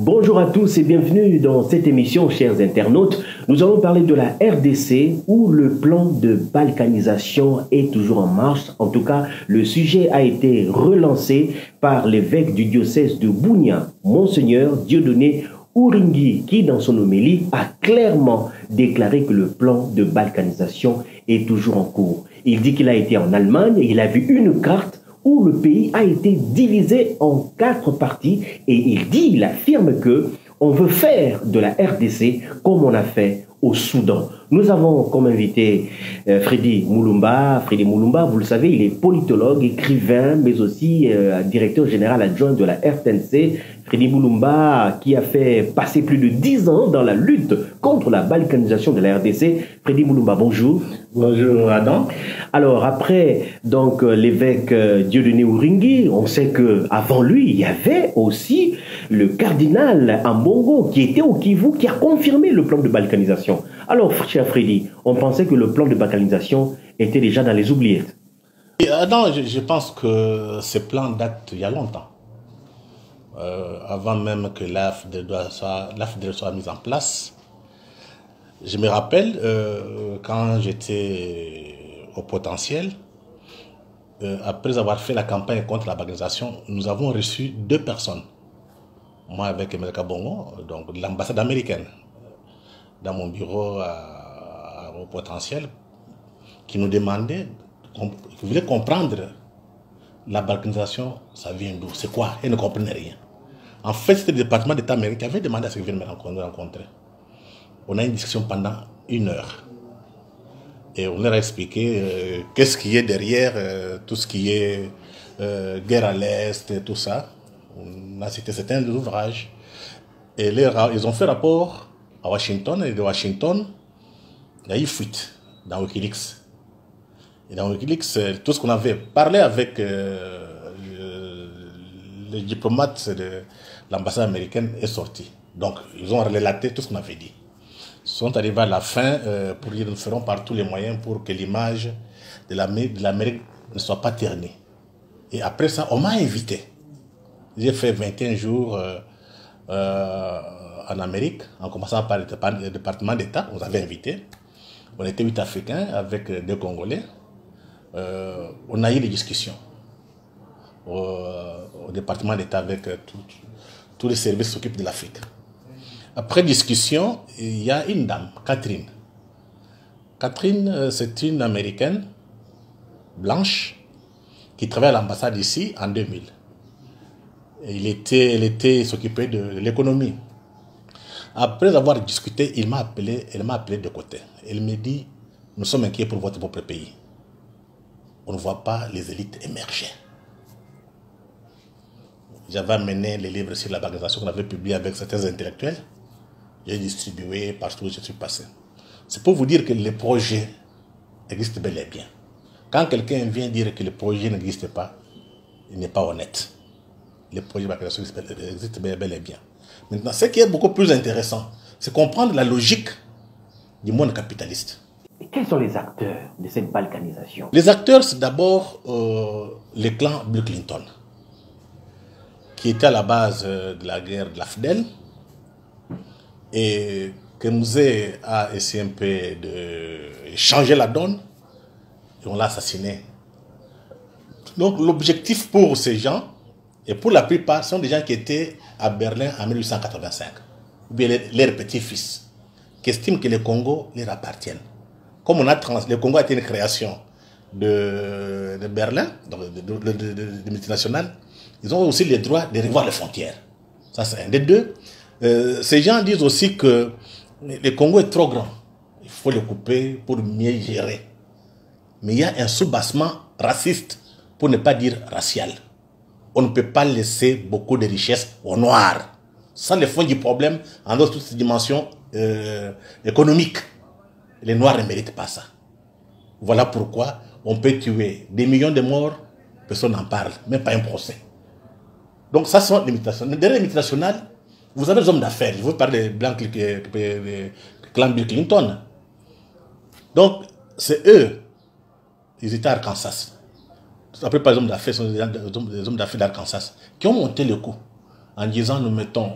Bonjour à tous et bienvenue dans cette émission, chers internautes. Nous allons parler de la RDC où le plan de balkanisation est toujours en marche. En tout cas, le sujet a été relancé par l'évêque du diocèse de Bunia, Monseigneur Dieudonné Uringui, qui dans son homélie a clairement déclaré que le plan de balkanisation est toujours en cours. Il dit qu'il a été en Allemagne et il a vu une carte où le pays a été divisé en 4 parties et il affirme que on veut faire de la RDC comme on a fait au Soudan. Nous avons comme invité Freddy Mulumba. Freddy Mulumba, vous le savez, il est politologue, écrivain, mais aussi directeur général adjoint de la RTNC. Freddy Mulumba, qui a fait passer plus de 10 ans dans la lutte contre la balkanisation de la RDC. Freddy Mulumba, bonjour. Bonjour Adam. Alors après donc l'évêque Dieudonné Uringui, on sait que avant lui il y avait aussi le cardinal Ambongo qui était au Kivu, qui a confirmé le plan de balkanisation. Alors cher Freddy, on pensait que le plan de balkanisation était déjà dans les oubliettes. Adam, je pense que ce plan date il y a longtemps. Avant même que l'AFD soit mise en place. Je me rappelle, quand j'étais au potentiel, après avoir fait la campagne contre la balkanisation, nous avons reçu 2 personnes. Moi avec Emelka Bongo, donc de l'ambassade américaine, dans mon bureau au potentiel, qui nous demandaient, qui voulaient comprendre la balkanisation, ça vient d'où, c'est quoi, ils ne comprenaient rien. En fait, c'était le département d'État américain qui avait demandé à ce qu'ils viennent me rencontrer. On a une discussion pendant 1 heure. Et on leur a expliqué qu'est-ce qui est derrière tout ce qui est guerre à l'Est et tout ça. On a cité certains ouvrages. Et ils ont fait rapport à Washington. Et de Washington, il y a eu fuite dans Wikileaks. Et dans Wikileaks, tout ce qu'on avait parlé avec les diplomates de l'ambassade américaine est sorti. Donc, ils ont relaté tout ce qu'on avait dit. Ils sont arrivés à la fin pour dire nous ferons par tous les moyens pour que l'image de l'Amérique ne soit pas ternie. Et après ça, on m'a invité. J'ai fait 21 jours en Amérique, en commençant par le département d'État. On nous avait invités. On était 8 Africains avec 2 Congolais. On a eu des discussions au département d'État avec tous les services qui s'occupent de l'Afrique. Après discussion, il y a une dame, Catherine. Catherine, c'est une Américaine blanche qui travaille à l'ambassade ici en 2000. Elle s'occupait de l'économie. Après avoir discuté, elle m'a appelé de côté. Elle me dit, nous sommes inquiets pour votre propre pays. On ne voit pas les élites émerger. J'avais amené les livres sur la balkanisation qu'on avait publiés avec certains intellectuels. J'ai distribué partout où je suis passé. C'est pour vous dire que les projets existent bel et bien. Quand quelqu'un vient dire que le projet n'existe pas, il n'est pas honnête. Les projets de balkanisation existent bel et bien. Maintenant, ce qui est beaucoup plus intéressant, c'est comprendre la logique du monde capitaliste. Et quels sont les acteurs de cette balkanisation? Les acteurs, c'est d'abord le clan Bill Clinton, qui était à la base de la guerre de l'AFDEL, et que Mouzé a essayé un peu de changer la donne, et on l'a assassiné. Donc l'objectif pour ces gens, et pour la plupart, sont des gens qui étaient à Berlin en 1885, ou bien leurs petits-fils, qui estiment que le Congo leur appartiennent. Comme le Congo a été une création de Berlin, donc de multinationales, ils ont aussi le droit de revoir les frontières. Ça, c'est un des deux. Ces gens disent aussi que le Congo est trop grand. Il faut le couper pour mieux gérer. Mais il y a un soubassement raciste, pour ne pas dire racial. On ne peut pas laisser beaucoup de richesses aux Noirs. Ça, le fond du problème, en d'autres toutes ces dimensions économiques. Les Noirs ne méritent pas ça. Voilà pourquoi on peut tuer des millions de morts, personne n'en parle, même pas un procès. Donc ça, sont les multinationales. Derrière les multinationales, vous avez des hommes d'affaires. Je veux parler de Blanc, clan Bill Clinton. Donc, c'est eux, ils étaient à Arkansas. La plupart des hommes d'affaires sont des hommes d'affaires d'Arkansas qui ont monté le coup en disant nous mettons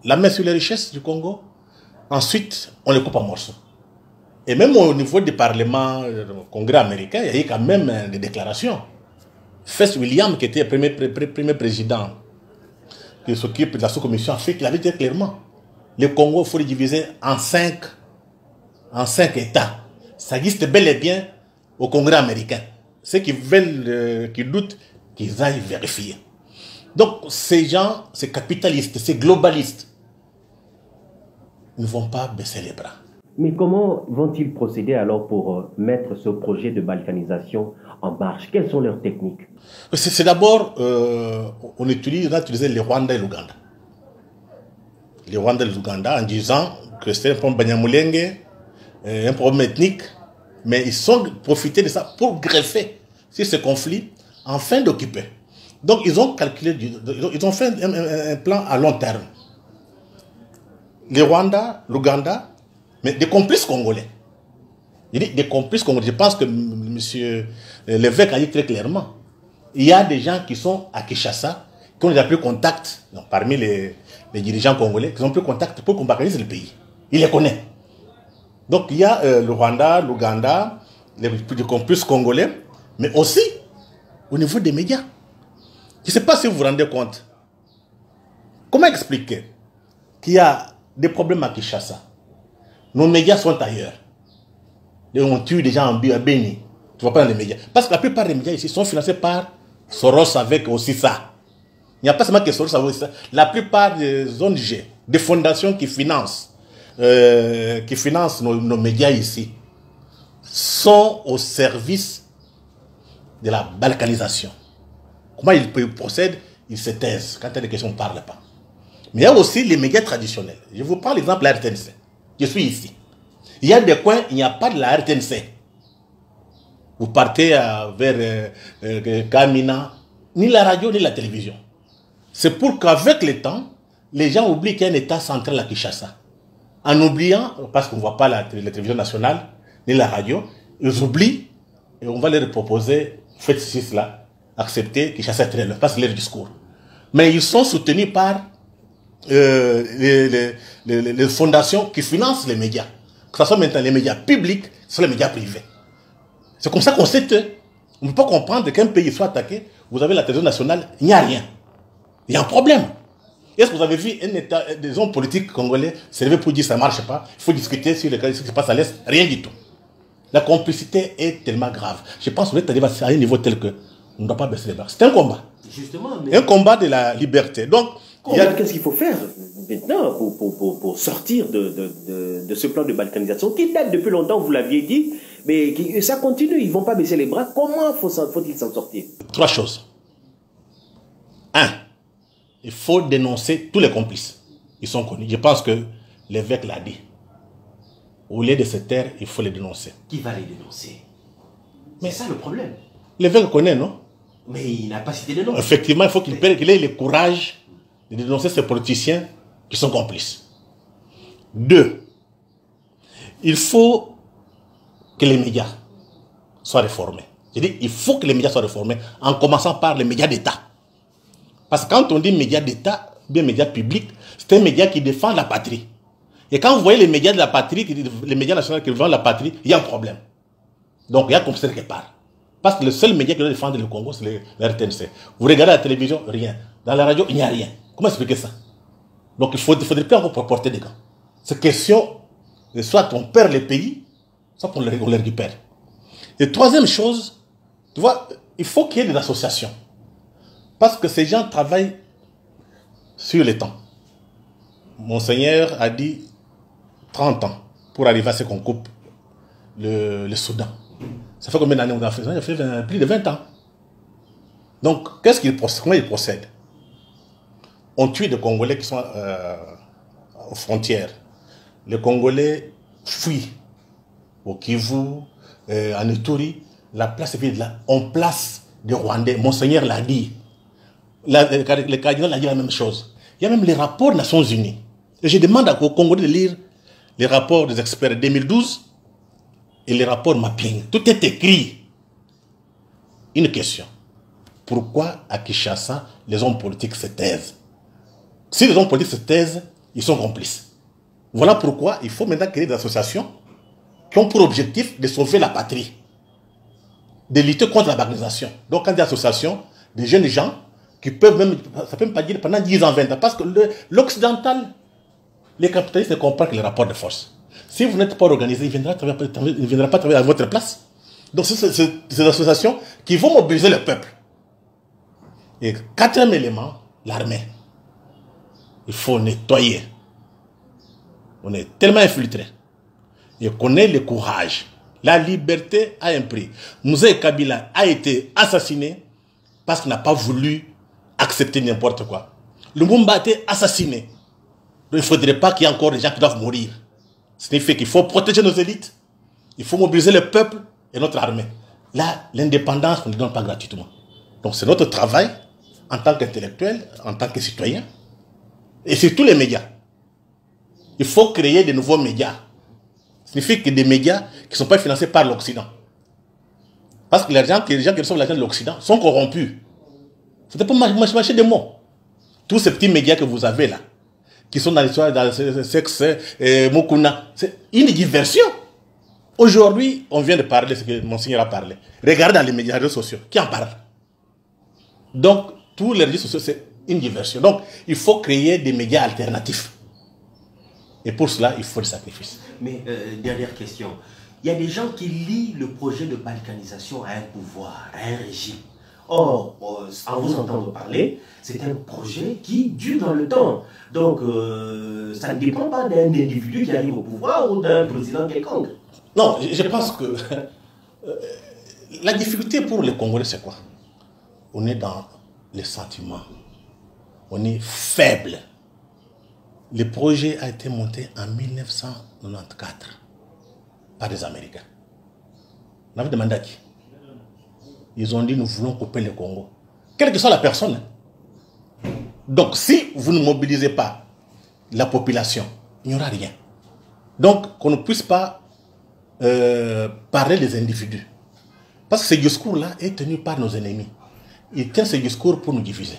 la main sur les richesses du Congo. Ensuite, on les coupe en morceaux. Et même au niveau du Parlement, du Congrès américain, il y a eu quand même des déclarations. Fess William, qui était le premier président qui s'occupe de la sous-commission Afrique, il avait dit clairement, le Congo, il faut le diviser en cinq États. Ça existe bel et bien au Congrès américain. Ceux qui veulent, qui doutent, qu'ils aillent vérifier. Donc, ces gens, ces capitalistes, ces globalistes, ne vont pas baisser les bras. Mais comment vont-ils procéder alors pour mettre ce projet de balkanisation en marche? Quelles sont leurs techniques? C'est d'abord, on a utilisé les Rwanda et l'Ouganda. Les Rwanda et l'Ouganda en disant que c'est un problème Banyamulenge, un problème ethnique, mais ils ont profité de ça pour greffer sur ce conflit en fin d'occuper. Donc ils ont calculé, ils ont fait un plan à long terme. Les Rwanda, l'Ouganda, mais des complices congolais. Il dit des complices congolais. Je pense que M. l'évêque a dit très clairement. Il y a des gens qui sont à Kinshasa, qui ont déjà pris contact, donc, parmi les dirigeants congolais, qui ont pris contact pour qu'on balkanise le pays. Il les connaît. Donc il y a le Rwanda, l'Ouganda, les complices congolais, mais aussi au niveau des médias. Je ne sais pas si vous vous rendez compte. Comment expliquer qu'il y a des problèmes à Kinshasa? Nos médias sont ailleurs. Et on tue des gens en Béni. Tu vois pas dans les médias. Parce que la plupart des médias ici sont financés par Soros avec aussi ça. Il n'y a pas seulement que Soros avec ça. La plupart des ONG, des fondations qui financent nos médias ici, sont au service de la balkanisation. Comment ils procèdent? Ils se taisent. Quand il y a des questions, on ne parle pas. Mais il y a aussi les médias traditionnels. Je vous prends l'exemple de la RTNC. Je suis ici. Il y a des coins, il n'y a pas de la RTNC. Vous partez vers Kamina, ni la radio, ni la télévision. C'est pour qu'avec le temps, les gens oublient qu'il y a un État central à Kinshasa. En oubliant, parce qu'on ne voit pas la télévision nationale, ni la radio, ils oublient et on va leur proposer, faites ceci, cela, acceptez Kinshasa est très loin, parce que c'est leur discours. Mais ils sont soutenus par les fondations qui financent les médias. Que ce soit maintenant les médias publics, que ce soit les médias privés. C'est comme ça qu'on sait que on ne peut pas comprendre qu'un pays soit attaqué, vous avez la télévision nationale, il n'y a rien. Il y a un problème. Est-ce que vous avez vu un État, des hommes politiques congolais se lever pour dire que ça ne marche pas, il faut discuter sur ce qui se passe à l'Est? Rien du tout. La complicité est tellement grave. Je pense qu'on est arrivé à un niveau tel que on ne doit pas baisser les bras. C'est un combat. Justement. Mais... un combat de la liberté. Donc, qu'est-ce qu'il faut faire maintenant pour sortir de ce plan de balkanisation qui date depuis longtemps, vous l'aviez dit, mais ça continue, ils ne vont pas baisser les bras. Comment faut-il s'en sortir? 3 choses. 1. Il faut dénoncer tous les complices. Ils sont connus. Je pense que l'évêque l'a dit. Au lieu de se taire, il faut les dénoncer. Qui va les dénoncer? Mais c'est ça le problème. L'évêque connaît, non? Mais il n'a pas cité les noms. Effectivement, il faut qu'il ait le courage de dénoncer ces politiciens qui sont complices. 2. Il faut que les médias soient réformés. Je dis, il faut que les médias soient réformés, en commençant par les médias d'État. Parce que quand on dit médias d'État, bien médias publics, c'est un média qui défend la patrie. Et quand vous voyez les médias de la patrie, les médias nationaux qui défendent la patrie, il y a un problème. Donc il y a comme ça quelque part. Parce que le seul média qui doit défendre le Congo, c'est le RTNC. Vous regardez la télévision, rien. Dans la radio, il n'y a rien. Comment expliquer ça? Donc il faudrait plus encore porter des gants. C'est question, soit on perd les pays, soit on les récupère. Et troisième chose, tu vois, il faut qu'il y ait des associations. Parce que ces gens travaillent sur le temps. Monseigneur a dit 30 ans pour arriver à ce qu'on coupe le Soudan. Ça fait combien d'années on a fait ça? Ça fait plus de 20 ans. Donc, comment ils procèdent? On tue des Congolais qui sont aux frontières. Les Congolais fuient au Kivu, en Ituri. La place est vide là. On place des Rwandais. Monseigneur l'a dit. Le cardinal a dit la même chose. Il y a même les rapports des Nations Unies. Et je demande aux Congolais de lire les rapports des experts de 2012 et les rapports mapping. Tout est écrit. Une question. Pourquoi à Kinshasa, les hommes politiques se taisent? Si les hommes politiques se taisent, Ils sont complices. Voilà pourquoi il faut maintenant créer des associations qui ont pour objectif de sauver la patrie, de lutter contre la banalisation. Donc, quand il y a des associations, des jeunes gens qui peuvent même, ça peut même pas dire pendant 10 ans, 20 ans, parce que l'occidental, les capitalistes ne comprennent que les rapports de force. Si vous n'êtes pas organisé, il ne viendra pas travailler à votre place. Donc, c'est ces associations qui vont mobiliser le peuple. Et quatrième élément, l'armée. Il faut nettoyer. On est tellement infiltré. Et qu'on ait le courage. La liberté a un prix. Moussa Kabila a été assassiné parce qu'il n'a pas voulu accepter n'importe quoi. Lumumba a été assassiné. Donc il ne faudrait pas qu'il y ait encore des gens qui doivent mourir. Ce qui fait qu'il faut protéger nos élites. Il faut mobiliser le peuple et notre armée. Là, l'indépendance, on ne donne pas gratuitement. Donc c'est notre travail en tant qu'intellectuel, en tant que citoyen. Et c'est tous les médias. Il faut créer de nouveaux médias. Ça signifie que des médias qui ne sont pas financés par l'Occident. Parce que les gens qui reçoivent l'argent de l'Occident sont corrompus. Ce n'est pas marcher des mots. Tous ces petits médias que vous avez là, qui sont dans l'histoire, dans le sexe, Mokuna, c'est une diversion. Aujourd'hui, on vient de parler, ce que Monseigneur a parlé. Regardez dans les médias, les réseaux sociaux, qui en parle? Donc, tous les réseaux sociaux, c'est une diversion. Donc, il faut créer des médias alternatifs. Et pour cela, il faut des sacrifices. Mais, dernière question. Il y a des gens qui lient le projet de balkanisation à un pouvoir, à un régime. Or, en vous entendant parler, c'est un projet qui dure dans le temps. Donc, ça ne dépend pas d'un individu qui arrive au pouvoir ou d'un président quelconque. Non, je pense que la difficulté pour les Congolais, c'est quoi? On est dans les sentiments. On est faible. Le projet a été monté en 1994 par les Américains. On avait demandé à qui? Ils ont dit, nous voulons couper le Congo. Quelle que soit la personne. Donc, si vous ne mobilisez pas la population, il n'y aura rien. Donc, qu'on ne puisse pas parler des individus. Parce que ce discours-là est tenu par nos ennemis. Ils tiennent ce discours pour nous diviser.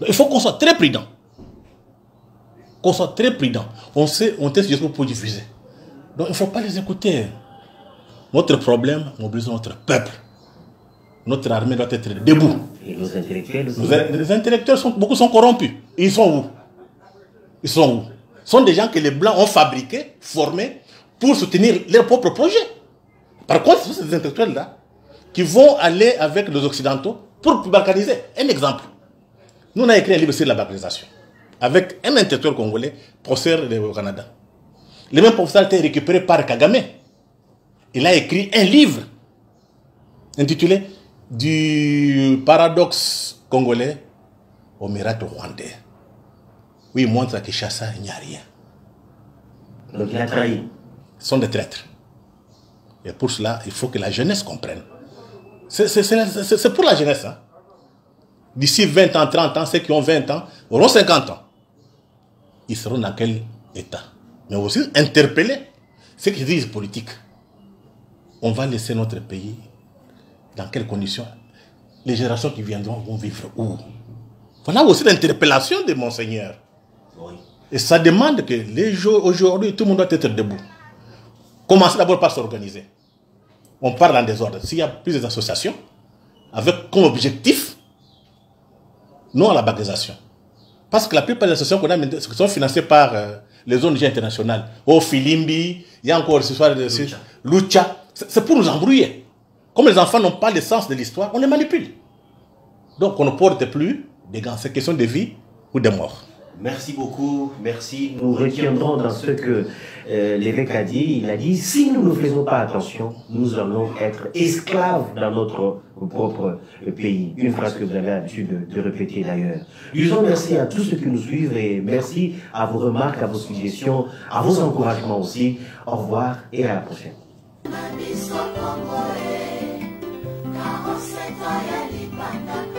Donc, il faut qu'on soit très prudent. Qu'on soit très prudent. On tient ce discours pour diviser. Donc, il ne faut pas les écouter. Notre problème, mobiliser notre peuple. Notre armée doit être debout. Et nos intellectuels aussi. Les intellectuels, beaucoup sont corrompus. Ils sont où? Ils sont où? Ce sont des gens que les Blancs ont fabriqués, formés, pour soutenir leur propre projet. Par contre, ce sont ces intellectuels-là qui vont aller avec les Occidentaux pour balkaniser. Un exemple. Nous, on a écrit un livre sur la balkanisation avec un intellectuel congolais, professeur au Canada. Le même professeur a été récupéré par Kagame. Il a écrit un livre intitulé Du paradoxe congolais au miracle rwandais. Oui, il montre à Kinshasa, il n'y a rien. Donc il a trahi. Ce sont des traîtres. Et pour cela, il faut que la jeunesse comprenne. C'est pour la jeunesse. Hein. D'ici 20 ans, 30 ans, ceux qui ont 20 ans auront 50 ans. Ils seront dans quel état? Mais aussi interpeller ceux qui disent politique. On va laisser notre pays dans quelles conditions? Les générations qui viendront vont vivre où? Voilà aussi l'interpellation de Monseigneur. Oui. Et ça demande que les jours aujourd'hui, tout le monde doit être debout. Commencez d'abord par s'organiser. On parle dans des ordres. S'il y a plusieurs associations, avec comme objectif, non à la banalisation. Parce que la plupart des associations qu'on a sont financées par les ONG internationales. Au Filimbi, il y a encore ce soir de Lucha. C'est pour nous embrouiller. Comme les enfants n'ont pas le sens de l'histoire, on les manipule. Donc on ne porte plus des gants. C'est question de vie ou de mort. Merci beaucoup, merci. Nous retiendrons dans ce que l'évêque a dit. Il a dit, si nous ne faisons pas attention, nous allons être esclaves dans notre propre pays. Une phrase que vous avez l'habitude de répéter d'ailleurs. Disons merci à tous ceux qui nous suivent et merci à vos remarques, à vos suggestions, à vos encouragements aussi. Au revoir et à la prochaine. Mabiso Congolais, 47 ans ya libanda.